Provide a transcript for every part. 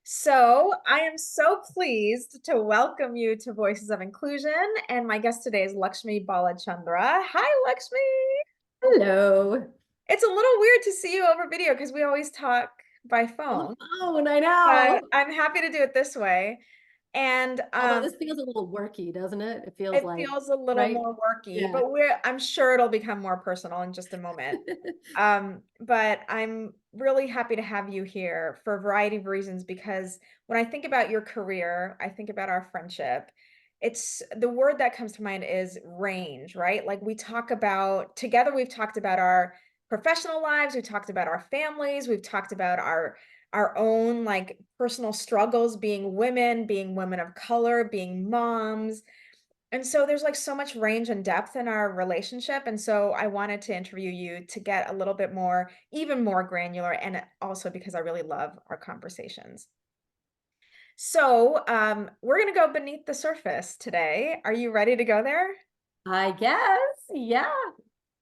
So, I am so pleased to welcome you to Voices of Inclusion, and my guest today is Lakshmi Balachandra. Hi, Lakshmi. Hello. It's a little weird to see you over video because we always talk by On the phone, phone, I but know. I'm happy to do it this way. And Although this feels a little worky, doesn't it? It feels it like, feels a little right? more worky, Yeah. but I'm sure it'll become more personal in just a moment. But I'm really happy to have you here for a variety of reasons because when I think about your career, I think about our friendship. It's the word that comes to mind is range, right? Like we talk about together, we've talked about our professional lives, we've talked about our families, we've talked about our own like personal struggles being women of color, being moms, and so there's like so much range and depth in our relationship. And so I wanted to interview you to get a little bit more, even more granular, and also because I really love our conversations. So we're going to go beneath the surface today. Are you ready to go there? I guess. Yeah.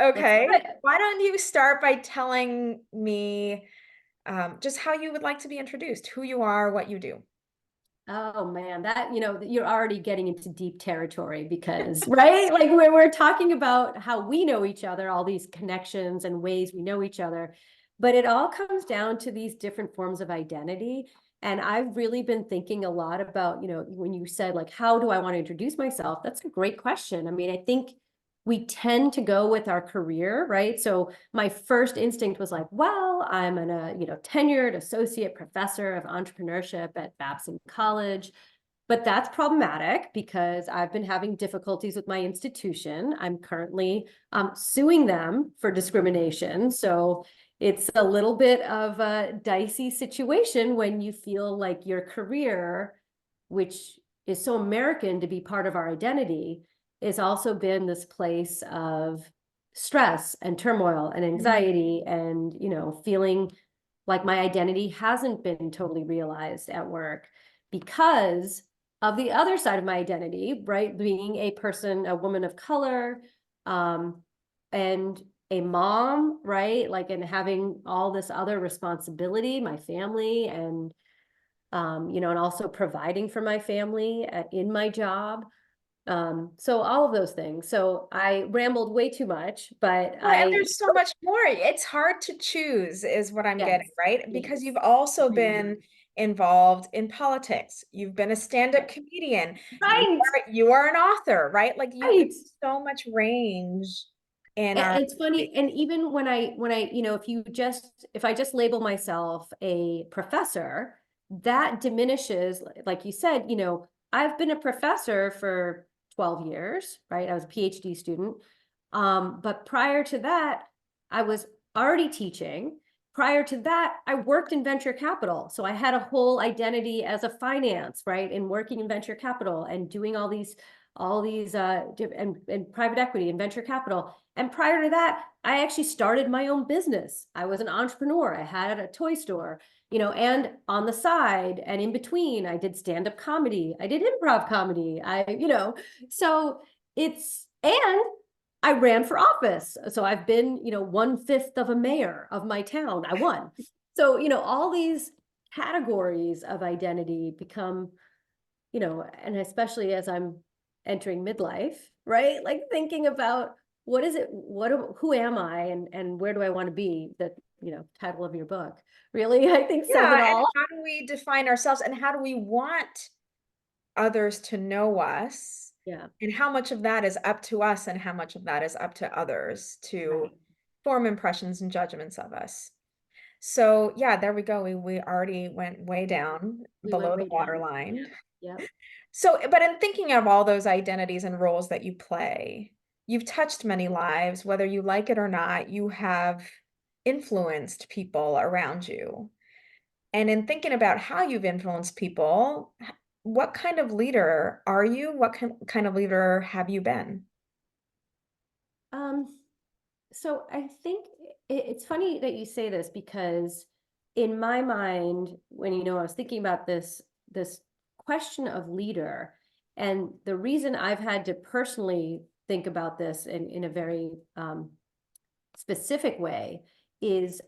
Let's do Okay. it. Why don't you start by telling me just how you would like to be introduced, who you are, what you do? Oh man, you're already getting into deep territory because, right? Like we're talking about how we know each other, all these connections and ways we know each other, but it all comes down to these different forms of identity. And I've really been thinking a lot about, when you said like, how do I want to introduce myself? That's a great question. I mean, I think we tend to go with our career, right? So my first instinct was like, well, I'm tenured associate professor of entrepreneurship at Babson College. But that's problematic because I've been having difficulties with my institution. I'm currently suing them for discrimination. So it's a little bit of a dicey situation when you feel like your career, which is so American to be part of our identity, has also been this place of stress and turmoil and Mm. anxiety and, feeling like my identity hasn't been totally realized at work because of the other side of my identity, right? Being a person, a woman of color, and a mom, right? Like, and having all this other responsibility, my family, and also providing for my family in my job. So all of those things. So I rambled way too much, but Well, and there's so much more. It's hard to choose, is what I'm getting, yes, right? Because yes. you've also Agreed. been involved in politics. You've been a stand-up comedian. Right, You are an author, right? Like you right. there's so much range in our It's funny, and even when I, if I just label myself a professor, that diminishes, like you said, I've been a professor for 12 years, right? I was a PhD student. But prior to that, I was already teaching. Prior to that, I worked in venture capital. So I had a whole identity as a finance, right? And working in venture capital and doing all these and private equity and venture capital. And prior to that, I actually started my own business. I was an entrepreneur. I had a toy store, and on the side and in between, I did stand-up comedy. I did improv comedy. So and I ran for office. So I've been, 1/5 of a mayor of my town. I won. So, all these categories of identity become, and especially as I'm entering midlife, right? Like thinking about what is it, who am I and where do I want to be? The, title of your book really, I think says it Yeah, and all. how do we define ourselves and how do we want others to know us? Yeah, And how much of that is up to us and how much of that is up to others to right. form impressions and judgments of us? So yeah, there we go. We already went way down We went below the way down. waterline. Yeah. Yep. So, but in thinking of all those identities and roles that you play, you've touched many lives, whether you like it or not, you have influenced people around you. And in thinking about how you've influenced people, what kind of leader are you? What kind of leader have you been? Um, So I think it's funny that you say this because in my mind, when I was thinking about this question of leader, and the reason I've had to personally think about this in a very specific way is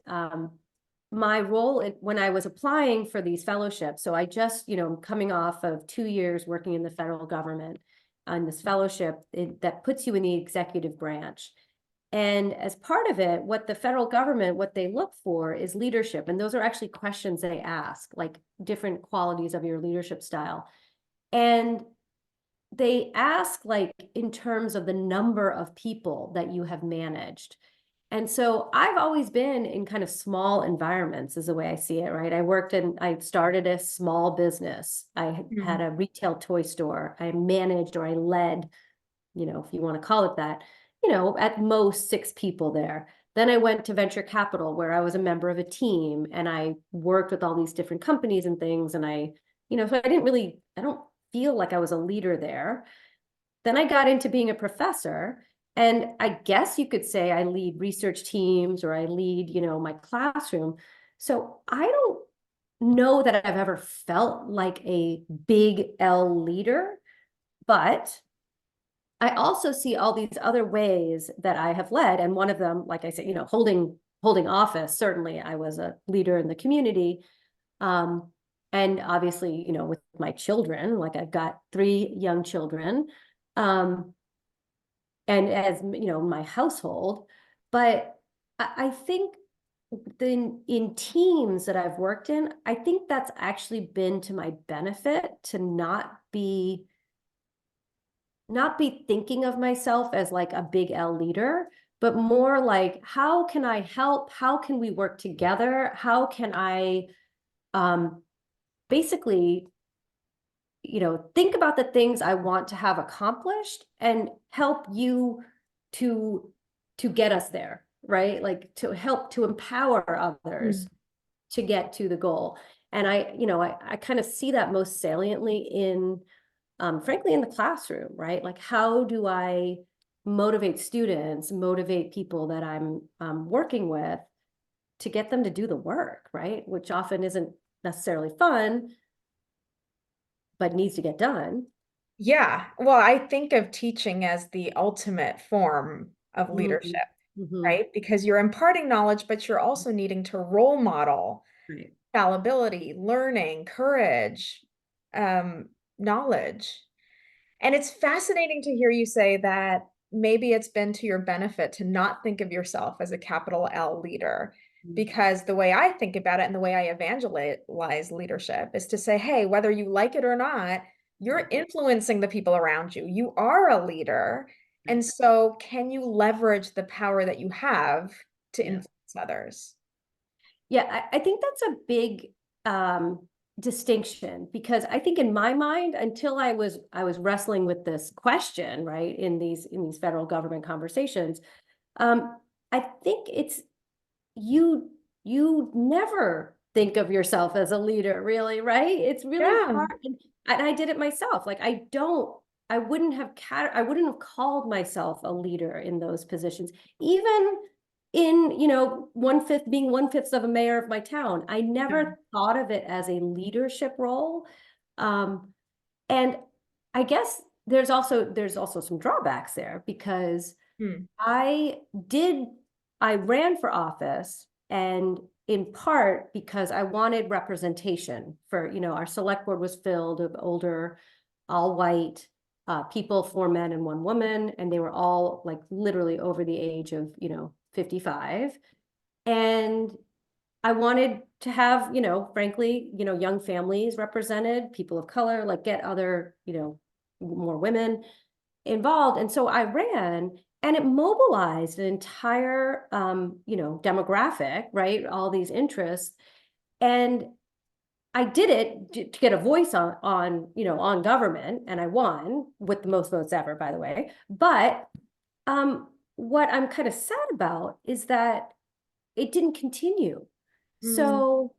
my role when I was applying for these fellowships, so I just, coming off of 2 years working in the federal government on this fellowship that puts you in the executive branch. And as part of it, what the federal government, what they look for is leadership. And those are actually questions they ask, like different qualities of your leadership style. And they ask like in terms of the number of people that you have managed. And so I've always been in kind of small environments is the way I see it, right? I started a small business. I had Mm. a retail toy store. I managed or I led, if you want to call it that, at most 6 people there. Then I went to venture capital where I was a member of a team and I worked with all these different companies and things. And so I don't feel like I was a leader there. Then I got into being a professor. And I guess you could say I lead research teams or I lead, my classroom. So I don't know that I've ever felt like a big L leader, but I also see all these other ways that I have led. And one of them, like I said, holding office, certainly I was a leader in the community. Um, and obviously, with my children, like I've got 3 young children. Um, and as my household, but I think then in teams that I've worked in, I think that's actually been to my benefit to not be thinking of myself as like a big L leader, but more like how can I help? How can we work together? How can I um basically think about the things I want to have accomplished and help you to get us there, right? Like to help to empower others Mm. to get to the goal. And I kind of see that most saliently in frankly in the classroom, right? Like how do I motivate students, motivate people that I'm working with to get them to do the work, right? Which often isn't necessarily fun, but needs to get done. Yeah. Well, I think of teaching as the ultimate form of Mm-hmm. leadership, Mm-hmm. right? Because you're imparting knowledge, but you're also needing to role model Right. fallibility, learning, courage, knowledge. And it's fascinating to hear you say that maybe it's been to your benefit to not think of yourself as a capital L leader. Because the way I think about it and the way I evangelize leadership is to say, hey, whether you like it or not, you're Right. influencing the people around you. You are a leader. And Right. so, can you leverage the power that you have to Yeah. influence others? Yeah, I think that's a big distinction because I think in my mind, until I was wrestling with this question, right, in these federal government conversations, I think it's you you never think of yourself as a leader, really, right? It's really Yeah. hard. And I did it myself. Like I wouldn't have called myself a leader in those positions. Even in, one fifth of a mayor of my town, I Yeah. never thought of it as a leadership role. Um, and I guess there's also some drawbacks there because Hmm. I did, I ran for office and in part because I wanted representation for, our select board was filled of older, all white people, 4 men and 1 woman, and they were all like literally over the age of, 55. And I wanted to have, frankly, young families represented, people of color, like get other, more women involved. And so I ran and it mobilized an entire demographic, right? All these interests. And I did it to get a voice on government, and I won with the most votes ever, by the way. But what I'm kind of sad about is that it didn't continue. Mm. So,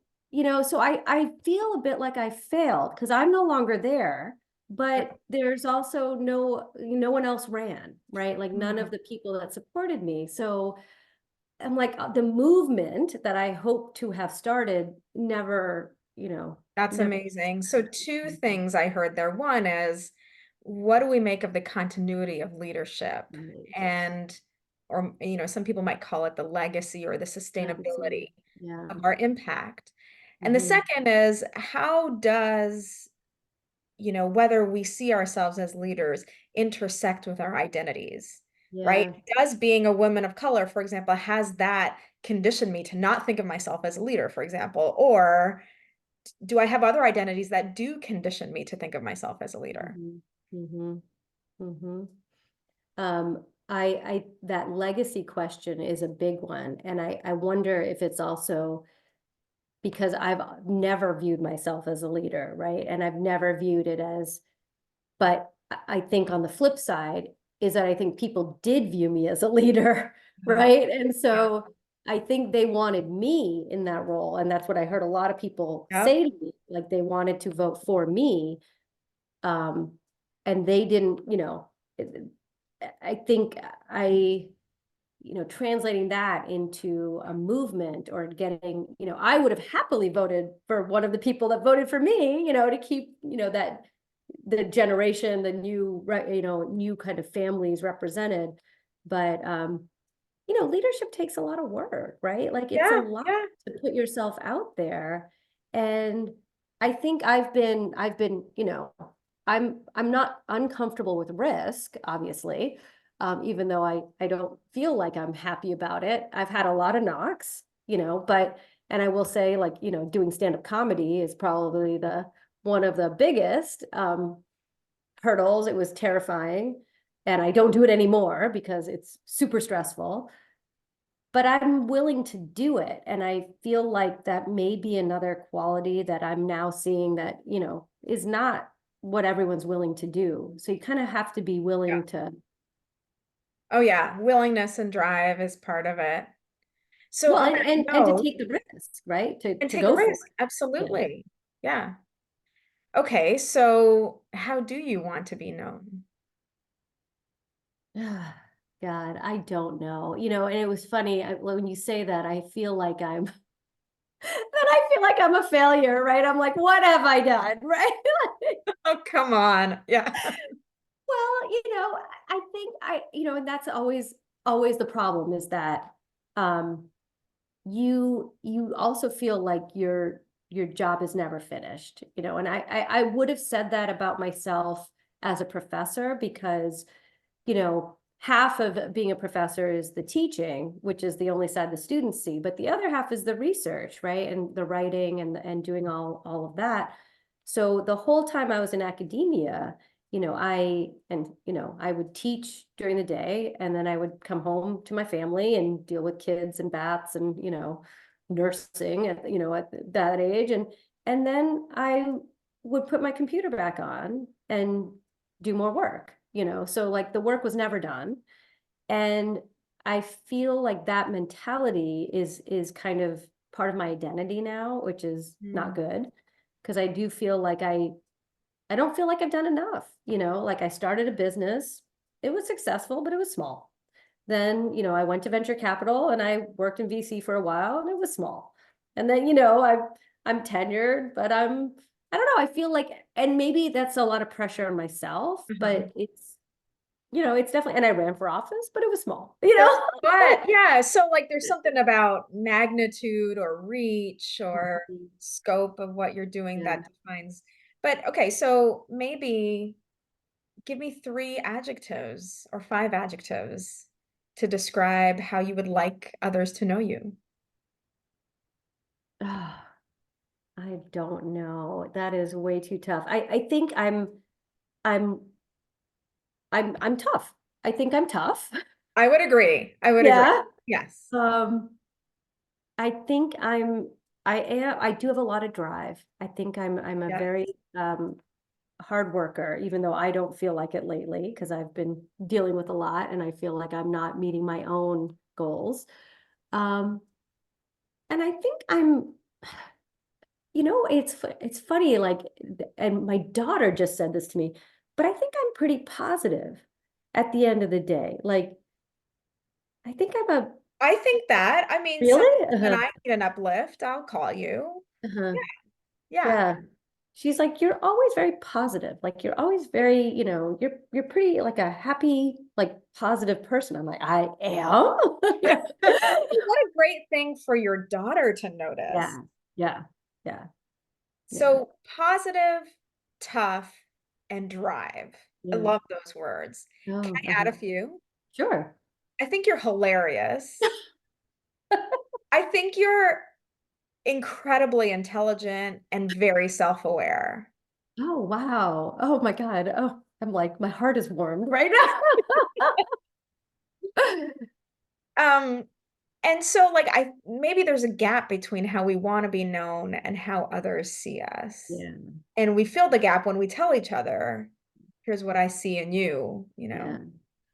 so I feel a bit like I failed because I'm no longer there, but there's also no one else ran, right? Like none of Mm. the people that supported me. So I'm like the movement that I hope to have started never, That's never. amazing. So two things I heard there. One is, what do we make of the continuity of leadership? Right. And, or, some people might call it the legacy or the Legacy. sustainability. Yeah. of our impact. And the Hmm. second is, how does, whether we see ourselves as leaders intersect with our identities, right? Yeah. Does being a woman of color, for example, has that conditioned me to not think of myself as a leader, for example? Or do I have other identities that do condition me to think of myself as a leader? Hmm. Hmm. Hmm. I that legacy question is a big one, and I wonder if it's also because I've never viewed myself as a leader, right? And I've never viewed it as, but I think on the flip side is that I think people did view me as a leader, Oh, right? And yeah. so I think they wanted me in that role. And that's what I heard a lot of people Yep. say to me, like they wanted to vote for me. Um, and they didn't, I think translating that into a movement or getting, I would have happily voted for one of the people that voted for me, to keep, that the generation, the new, new kind of families represented. But, leadership takes a lot of work, right? Like it's a Yeah. lot Yeah. to put yourself out there. And I think I'm not uncomfortable with risk, obviously. Even though I don't feel like I'm happy about it. I've had a lot of knocks, but, and I will say like, doing stand-up comedy is probably the one of the biggest hurdles. It was terrifying. And I don't do it anymore because it's super stressful. But I'm willing to do it. And I feel like that may be another quality that I'm now seeing that, is not what everyone's willing to do. So you kind of have to be Yeah. willing to, Oh, yeah. Willingness and drive is part of it. So well, on and that and to note, take the risk, right? To and to take a go for risk. it. Yeah. Absolutely. Yeah. Okay. So how do you want to be known? God, I don't know. And it was funny when you say that, I feel like then I feel like I'm a failure, right? I'm like, what have I done, right? Oh, come on. Yeah. Well, I think and that's always the problem is that um you also feel like your job is never finished, and I would have said that about myself as a professor because half of being a professor is the teaching, which is the only side the students see, but the other half is the research, right? And the writing and doing all of that. So the whole time I was in academia, I would teach during the day and then I would come home to my family and deal with kids and baths and, nursing at that age. And then I would put my computer back on and do more work, so like the work was never done. And I feel like that mentality is kind of part of my identity now, which is not Mm. good because I do feel like I don't feel like I've done enough, like I started a business. It was successful, but it was small. Then, I went to venture capital and I worked in VC for a while and it was small. And then, I'm tenured, but I don't know, I feel like, and maybe that's a lot of pressure on myself, Uh-huh. but it's definitely, and I ran for office, but it was small, So what? Yeah. So like there's something about magnitude or reach or Mhm. scope of what you're doing Yeah. that defines. But okay, so maybe give me three adjectives or five adjectives to describe how you would like others to know you. I don't know. That is way too tough. I think I'm I'm tough. I think I'm tough. I would agree. I would agree. Yeah. Yes. Um, I think I do have a lot of drive. I think I'm a Yes. very hard worker, even though I don't feel like it lately because I've been dealing with a lot and I feel like I'm not meeting my own goals. Um, and I think it's funny, like, and my daughter just said this to me, but I think I'm pretty positive at the end of the day. Like, I think I'm a I think that. I mean, sometimes really? when Uh-huh, I need an uplift, I'll call you. uh-huh. Yeah. Yeah. Yeah. She's like, you're always very positive. Like you're always very, you're pretty like a happy. like positive person. I'm like, I am. Yeah. What a great thing for your daughter to notice. Yeah. Yeah. Yeah. Yeah. So positive, tough, and drive. I Yeah. love those words. Can Oh, I add a few? sure. I think you're hilarious. I think you're incredibly intelligent and very self-aware. Oh, wow. Oh my God. Oh, I'm like, my heart is warmed right now. Um, and so like I maybe there's a gap between how we want to be known and how others see us. Yeah. And we fill the gap when we tell each other, here's what I see in you, Yeah.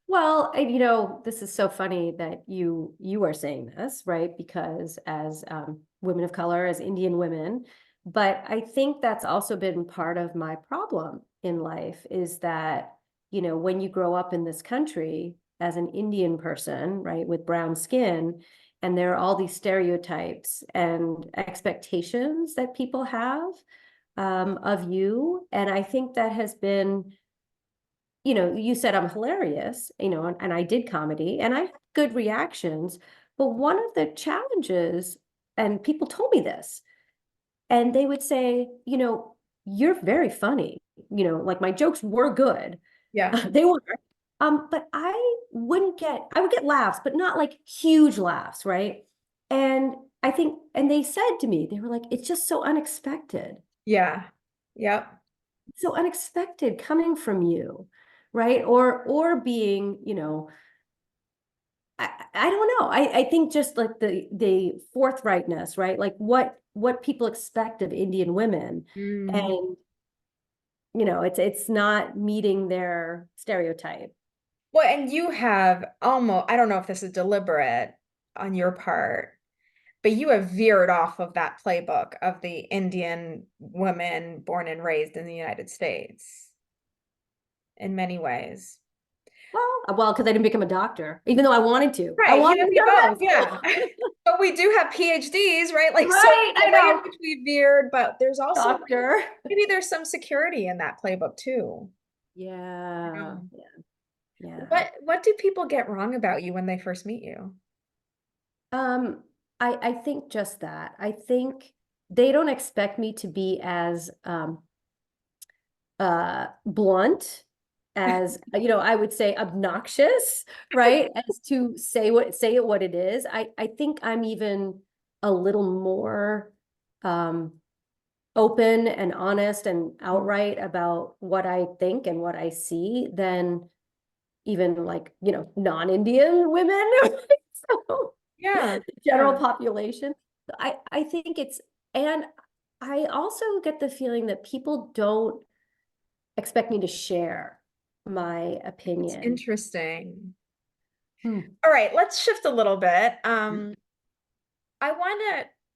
Well, and, this is so funny that you are saying this, right? Because as women of color, as Indian women, but I think that's also been part of my problem in life is that, when you grow up in this country as an Indian person, right, with brown skin, and there are all these stereotypes and expectations that people have of you, and I think that has been you said I'm hilarious, and I did comedy and I had good reactions. But one of the challenges, and people told me this, and they would say, you're very funny. Like my jokes were good. Yeah. They were. But I would get laughs, but not like huge laughs, right? And and they said to me, they were like, it's just so unexpected, Yeah. Yep. so unexpected coming from you, right? Or being, I don't know. I think just like the forthrightness, right? Like what people expect of Indian women. Mm. And it's not meeting their stereotype. Well, and you have almost, I don't know if this is deliberate on your part, but you have veered off of that playbook of the Indian woman born and raised in the United States in many ways. Well, because I didn't become a doctor, even though I wanted to. I Right, you wanted know, to we go to both, med yeah. school. But we do have PhDs, right? Like, so Right, the I way in know. which we veered, but there's also Doctor. maybe there's some security in that playbook too. You Yeah. know? Yeah. Yeah. What do people get wrong about you when they first meet you? Um, I think just that. I think they don't expect me to be as blunt as I would say obnoxious, right? As to say it what it is. I think I'm even a little more um open and honest and Mm. outright about what I think and what I see than even like, non-Indian women. So Yeah, general yeah. population. I think and I also get the feeling that people don't expect me to share my It's opinion. interesting. Hmm. All right, let's shift a little bit. Yeah.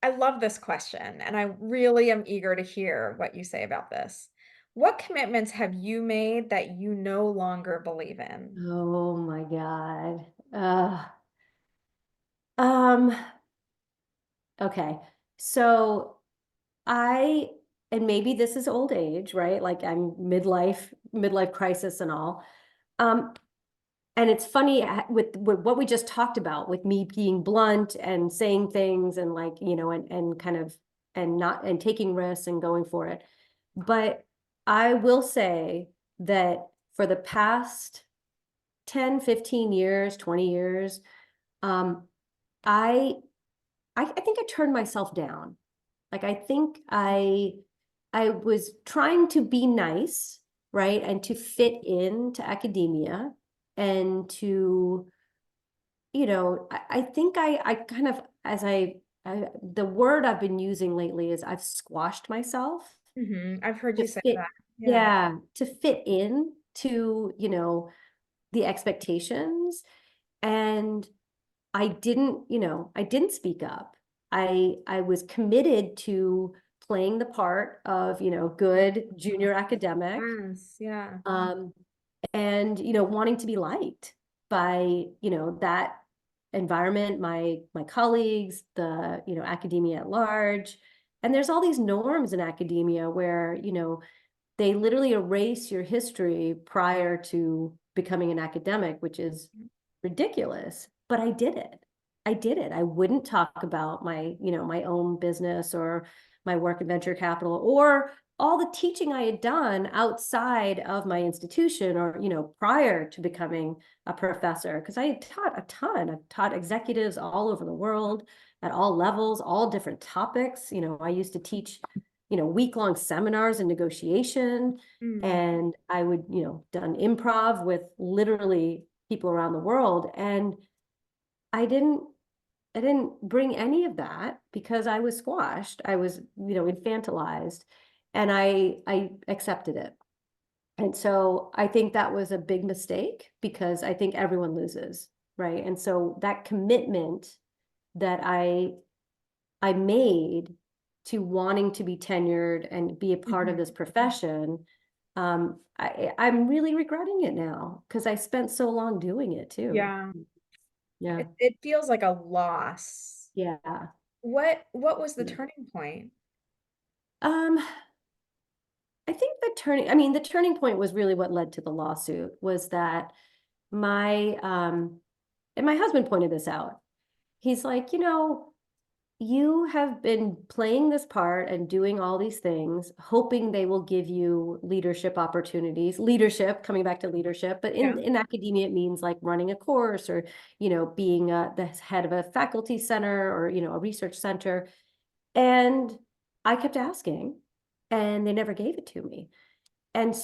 I love this question, and I really am eager to hear what you say about this. What commitments have you made that you no longer believe in? Oh my God. Um, okay. So I, and maybe this is old age, right? Like I'm midlife crisis and all. Um, and it's funny with what we just talked about with me being blunt and saying things and like, and kind of, and not, and taking risks and going for it. But I will say that for the past 10, 15 years, 20 years, um, I, I think I turned myself down. Like I think I was trying to be nice, right? And to fit into academia and to, I think I kind of, the word I've been using lately is I've squashed myself I've heard to you say fit, that. Yeah. yeah, to fit in to, the expectations. And I didn't speak up. I was committed to playing the part of, good junior academic, Yes, yeah. um, and, wanting to be liked by, that environment, my colleagues, the, academia at large. And there's all these norms in academia where, they literally erase your history prior to becoming an academic, which is ridiculous, but I did it. I did it. I wouldn't talk about my own business or my work in venture capital or all the teaching I had done outside of my institution or, prior to becoming a professor, because I had taught a ton. I've taught executives all over the world at all levels, all different topics. I used to teach, week-long seminars in negotiation, Mm. and I would, done improv with literally people around the world. And I didn't I didn't bring any of that because I was squashed. I was, infantilized, and I accepted it. And so I think that was a big mistake because I think everyone loses, right? And so that commitment that I made to wanting to be tenured and be a part of Mhm. this profession, I'm really regretting it now because I spent so long doing it too. Yeah. Yeah. It feels like a loss. Yeah. What was the Yeah. turning point? Um, I mean, the turning point was really what led to the lawsuit was that and my husband pointed this out. He's like, you have been playing this part and doing all these things, hoping they will give you leadership opportunities, leadership, coming back to leadership, but Yeah. in academia, it means like running a course or, being the head of a faculty center or, a research center. And I kept asking, and they never gave it to me. And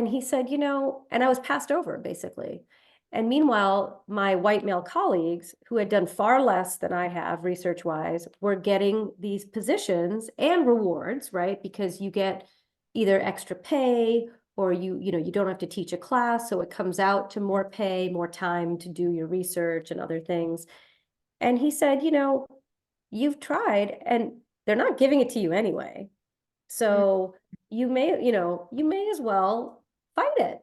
he said, and I was passed over basically. And meanwhile, my white male colleagues who had done far less than I have research wise were getting these positions and rewards, right? Because you get either extra pay or you don't have to teach a class. So it comes out to more pay, more time to do your research and other things. And he said, you've tried and they're not giving it to you anyway. Mm. So you may as well fight it.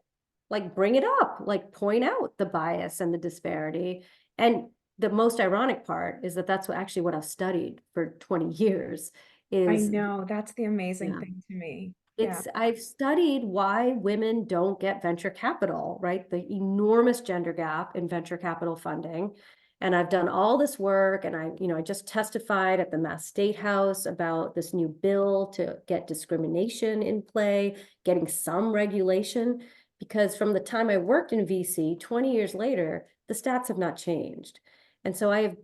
Like bring it up, like point out the bias and the disparity. And the most ironic part is that that's actually what I've studied for 20 years I is, know, that's the amazing yeah, thing to me. Yeah. I've studied why women don't get venture capital, right? The enormous gender gap in venture capital funding. And I've done all this work and I just testified at the Mass State House about this new bill to get discrimination in play, getting some regulation, because from the time I worked in VC, 20 years later, the stats have not changed. And so I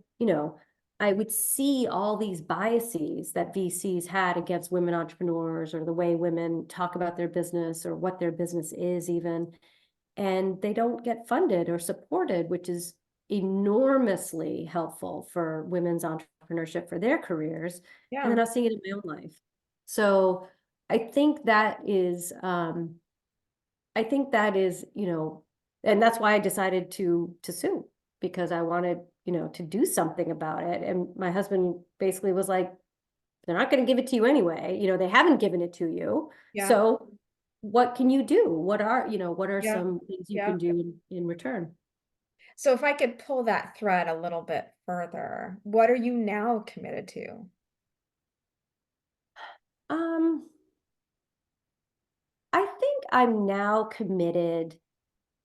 would see all these biases that VCs had against women entrepreneurs or the way women talk about their business or what their business is even. And they don't get funded or supported, which is enormously helpful for women's entrepreneurship for their careers. And then Yeah. I was seeing it in my own life. So I think that is, I think that is, and that's why I decided to sue because I wanted, to do something about it. And my husband basically was like, they're not going to give it to you anyway. They haven't given it to you. Yeah. So what can you do? What are Yeah. some things you Yeah. can do in return? So if I could pull that thread a little bit further, what are you now committed to? Um, I think I'm now committed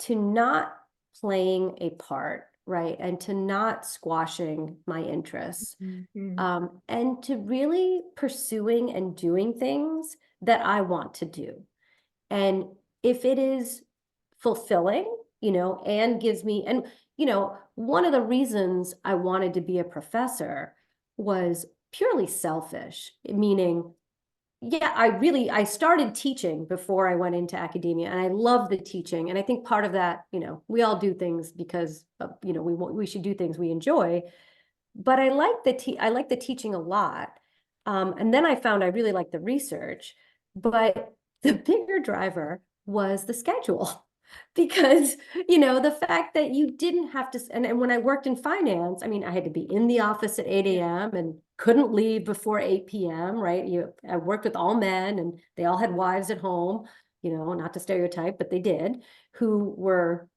to not playing a part, right? And to not squashing my interests. Mhm. And to really pursuing and doing things that I want to do. And if it is fulfilling, and gives me, and, one of the reasons I wanted to be a professor was purely selfish, meaning, yeah, I started teaching before I went into academia and I love the teaching. And I think part of that, we all do things because, we should do things we enjoy, but I like the teaching a lot. And then I found I really like the research, but the bigger driver was the schedule. Because, the fact that you didn't have to, and when I worked in finance, I mean, I had to be in the office at 8 Yeah. a.m. and couldn't leave before 8 p.m., right? I worked with all men and they all had wives at home, not to stereotype, but they did, who were,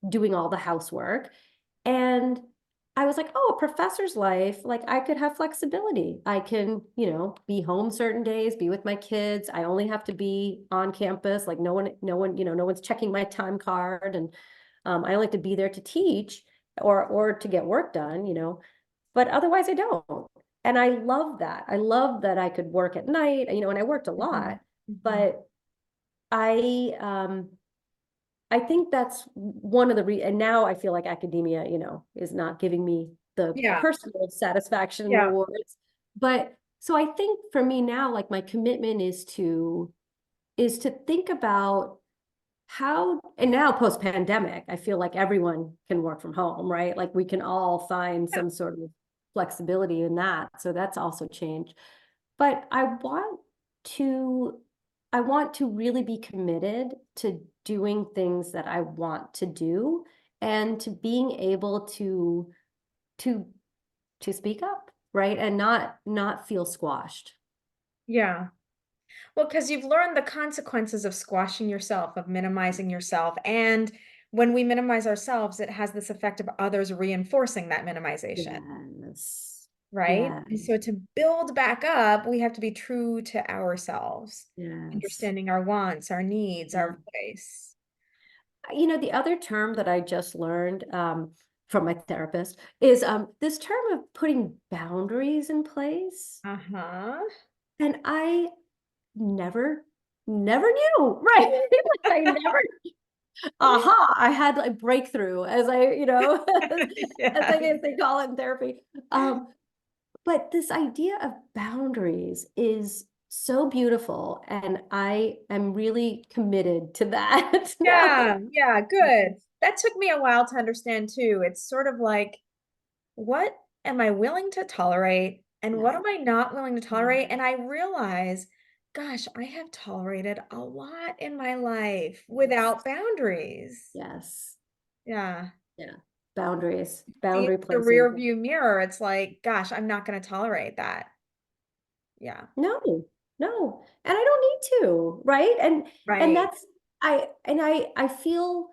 doing all the housework. And I was like, oh, a professor's life, like I could have flexibility. I can, be home certain days, be with my kids. I only have to be on campus. Like no one's checking my time card. And I only have to be there to teach or to get work done, but otherwise I don't. And I love that. I love that I could work at night, and I worked a Mhm, lot, mhm. but I I think that's one of the and now I feel like academia, is not giving me the Yeah, personal satisfaction and yeah, rewards. But so I think for me now, like my commitment is to think about how, and now post pandemic, I feel like everyone can work from home, right? Like we can all find yeah, some sort of flexibility in that. So that's also changed. But to I want to really be committed to doing things that I want to do and to being able to to speak up, right? And not feel squashed. yeah. Well, because you've learned the consequences of squashing yourself, of minimizing yourself, and when we minimize ourselves, it has this effect of others reinforcing that minimization, Yes. right? Yeah. And so to build back up, we have to be true to ourselves, Yes. understanding our wants, our needs, Yeah. our voice. The other term that I just learned from my therapist is this term of putting boundaries in place. Uh-huh. And I never knew, right? Like I never, I had a breakthrough as as I Yes. guess they call it in therapy. Um, but this idea of boundaries is so beautiful, and I am really committed to that now. Yeah, yeah, good. That took me a while to understand too. It's sort of like, what am I willing to tolerate and what Yes. am I not willing to tolerate? Mm, And I realize, gosh, I have tolerated a lot in my life yes. without boundaries. Yes. Yeah. Yeah. Boundaries, See boundary the placing. rear view mirror. It's like, gosh, I'm not going to tolerate that. Yeah. No, no. And I don't need to, right? And Right. that's I feel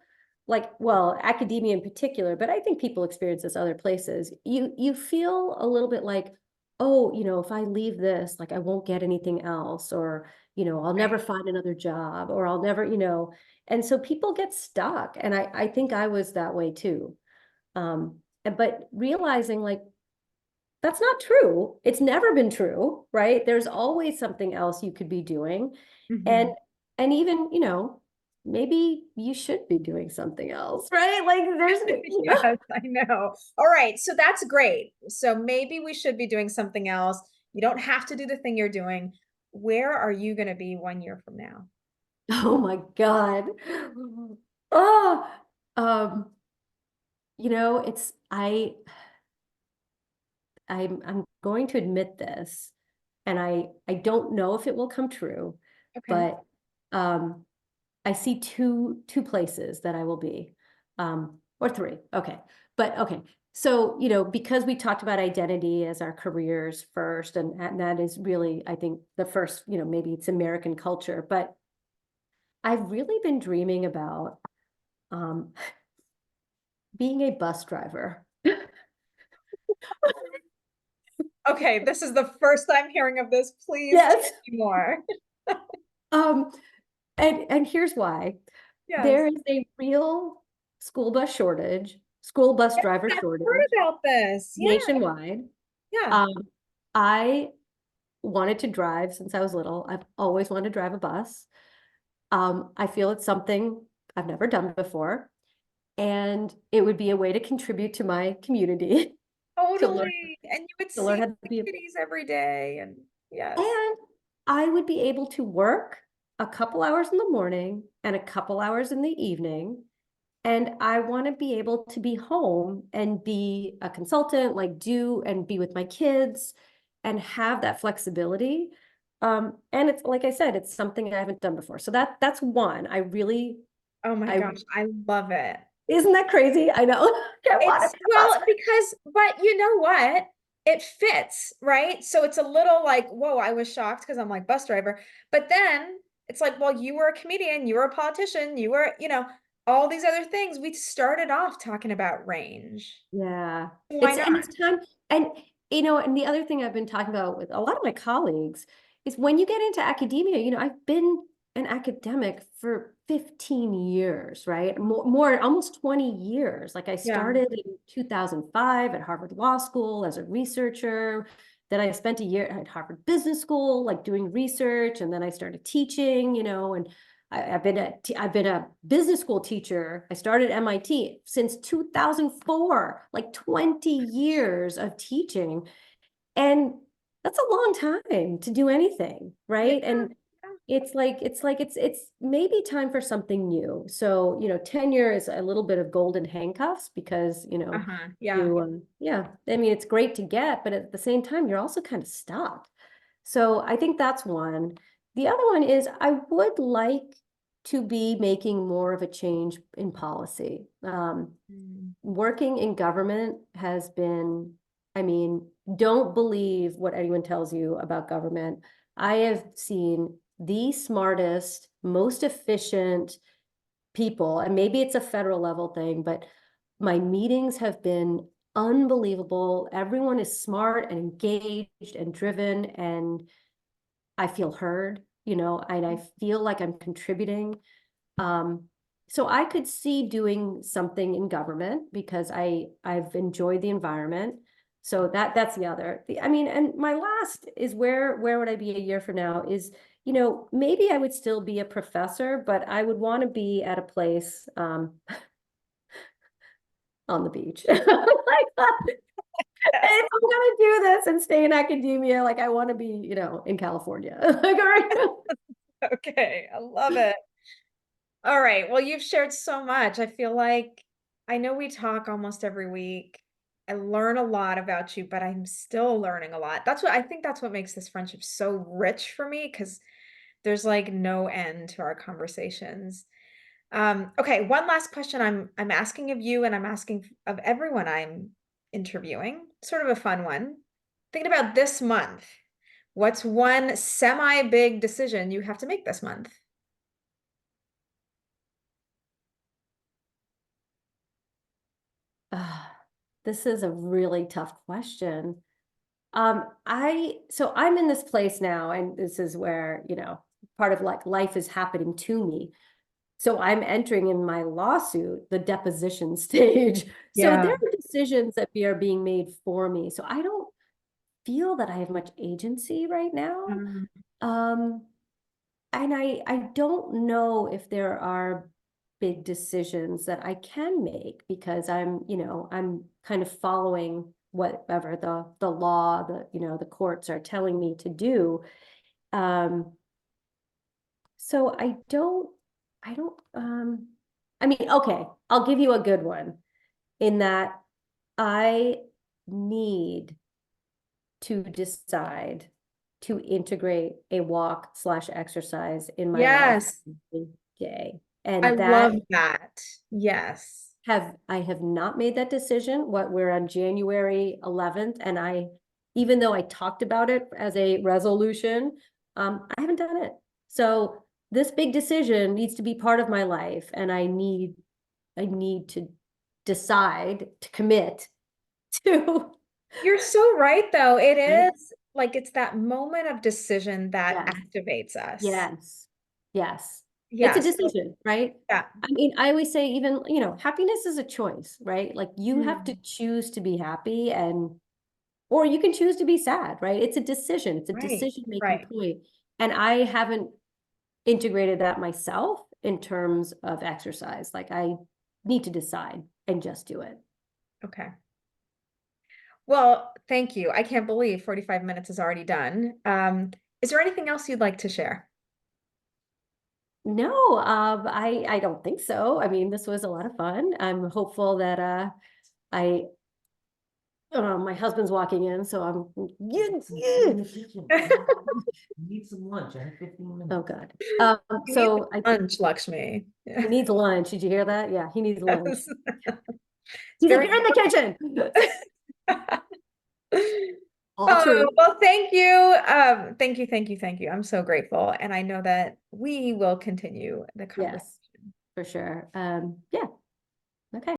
like, well, academia in particular, but I think people experience this other places. You feel a little bit like, oh, if I leave this, like I won't get anything else, or, I'll never Right. find another job, or I'll never, and so people get stuck. And I think I was that way too. But realizing like that's not true. It's never been true, right? There's always something else you could be doing. And Mhm. and even, maybe you should be doing something else, right? Like there's Yes, I know. All right, so that's great. So maybe we should be doing something else. You don't have to do the thing you're doing. Where are you going to be 1 year from now? oh my God. Oh, um, it's I'm going to admit this, and I don't know if it will come true, Okay. but um I see two places that I will be, or three. Okay, but okay. So because we talked about identity as our careers first, and that is really, I think, the first. Maybe it's American culture, but I've really been dreaming about um, being a bus driver. Okay, this is the first time hearing of this. Please tell Yes. me more. Um, and here's why. Yes. There is a real school bus Yes, driver I've heard shortage about this. Yeah, nationwide. yeah. Um, I wanted to drive since I was little. I've always wanted to drive a bus. I feel it's something I've never done before, and it would be a way to contribute to my community to learn Totally. And you would to see learn how to the be, kitties every day. And yes. and I would be able to work a couple hours in the morning and a couple hours in the evening. And I want to be able to be home and be a consultant, like do and be with my kids and have that flexibility. And it's like I said, it's something I haven't done before. So that's one. Oh my I gosh, I love it. isn't that crazy? I know. I want to It's be a bus well, because but you know what? It fits, right? So it's a little like, whoa, I was shocked because I'm like bus driver. But then it's like, well, you were a comedian, you were a politician, you were, all these other things. We started off talking about range. Yeah. Why And not? it's time, and and the other thing I've been talking about with a lot of my colleagues is when you get into academia, I've been an academic for 15 years, right? More almost 20 years. Like I Yeah. started in 2005 at Harvard Law School as a researcher. Then I spent a year at Harvard Business School, like doing research, and then I started teaching, and I've been a business school teacher. I started at MIT since 2004, like 20 years of teaching. And that's a long time to do anything, Yeah. right? And it's maybe time for something new. So, tenure is a little bit of golden handcuffs because, Uh-huh. Yeah. yeah, I mean, it's great to get, but at the same time, you're also kind of stuck. So I think that's one. The other one is I would like to be making more of a change in policy. Mm. Working in government has been, I mean, don't believe what anyone tells you about government. I have seen the smartest, most efficient people, and maybe it's a federal level thing, but my meetings have been unbelievable. Everyone is smart and engaged and driven, and I feel heard, and I feel like I'm contributing. Um, so I could see doing something in government because I've enjoyed the environment. So that's the other. I mean, and my last is where would I be a year from now is, maybe I would still be a professor, but I would want to be at a place on the beach. Like, if I'm gonna do this and stay in academia, like I want to be, in California. Like, all right. Okay. I love it. All right. Well, you've shared so much. I feel like I know we talk almost every week. I learn a lot about you, but I'm still learning a lot. I think that's what makes this friendship so rich for me because there's like no end to our conversations. Okay, one last question I'm asking of you and I'm asking of everyone I'm interviewing. Sort of a fun one. Thinking about this month. What's one semi big decision you have to make this month? This is a really tough question. So I'm in this place now, and this is where, part of like life is happening to me. So I'm entering in my lawsuit, the deposition stage. So there Yeah. are decisions that are being made for me. So I don't feel that I have much agency right now. Mm. Um, and I don't know if there are big decisions that I can make because I'm kind of following whatever the law, the courts are telling me to do. Um, so I don't, I mean, okay, I'll give you a good one in that I need to decide to integrate a walk/exercise in my life Yes, every day. I And that love that. Yes. I have not made that decision. We're on January 11th, and even though I talked about it as a resolution, I haven't done it. So this big decision needs to be part of my life, and I need to decide to commit to. You're so right, though. It Right? is like it's that moment of decision that Yes. activates us. Yes. Yes. It's a Yes. So, decision, right? yeah. I mean, I always say even, happiness is a choice, right? Like you have to Mm, choose to be happy or you can choose to be sad, right? It's a decision. It's a right. decision-making Right. point. And I haven't integrated that myself in terms of exercise. Like I need to decide and just do it. Okay. Well, thank you. I can't believe 45 minutes is already done. Is there anything else you'd like to share? No, I don't think so. I mean, this was a lot of fun. I'm hopeful that I my husband's walking in, so I'm Need some lunch. I have 15 minutes. oh God. You need So lunch, Lakshmi. he needs lunch. Did you hear that? Yeah, he needs lunch. Yes. It's He's like, very you're in the kitchen. All Oh, true. well, thank you. Thank you. I'm so grateful. And I know that we will continue the conversation. Yes. for sure. Yeah. Okay.